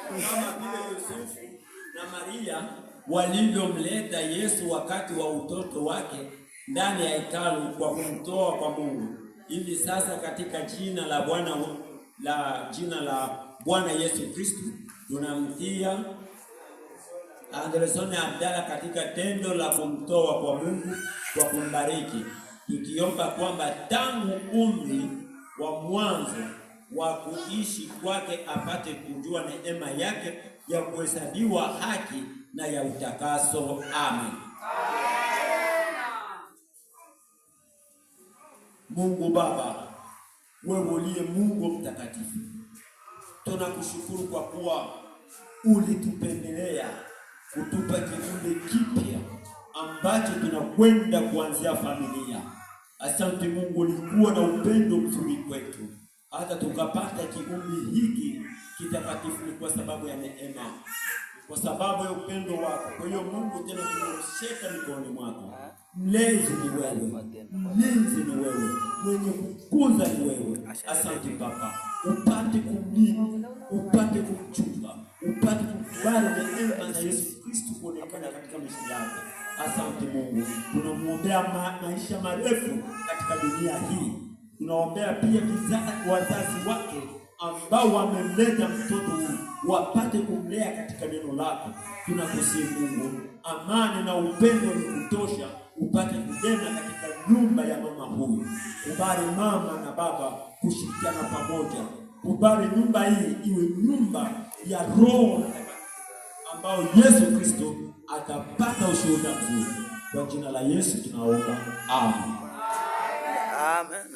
kama vile Yusufu na Maria walivyomleta Yesu wakati wa utoto wake ndani ya hekalu kwa kumtoa kwa Mungu. Hivi sasa katika jina la Bwana Yesu Kristo tunamtia Anderson Abdalla katika tendo la kumtoa kwa Mungu kwa kumbariki, tukiomba kwamba tangu umri wa mwanzo wa kuishi kwake apate kujua neema yake ya kuhesabiwa haki na ya utakaso. Amen. Mungu Baba, wewe uliye Mungu mtakatifu, tunakushukuru kwa kuwa ulitupendelea kutupa kiumbe kipya ambacho tunakwenda kuanzia familia. Asante Mungu, ulikuwa na upendo mzuri kwetu hata tukapata kiumbe hiki kitakatifu kwa sababu ya neema, kwa sababu ya upendo wako. Kwa hiyo Mungu, tena tunashika mikononi mwako. Mlezi ni wewe, mlinzi ni wewe, mwenye kukuza ni wewe. Asante Baba, upate kumlinda, upate kumchunga, upate kubali neema za Yesu Kristo kuonekana katika maisha yako. Asante Mungu, tunamuombea maisha marefu katika dunia hii. Tunaombea pia wazazi wake ambao wamemleta mtoto huyu wapate kumlea katika neno lako. Tunakusihi Mungu, amani na upendo ni kutosha upate kujema katika nyumba ya mama huyu. Kubali mama na baba kushirikiana pamoja. Kubali nyumba hii iwe nyumba ya Roho ambao Yesu Kristo atapata ushuhuda mzuri. Kwa jina la Yesu tunaomba. Amen. Amen.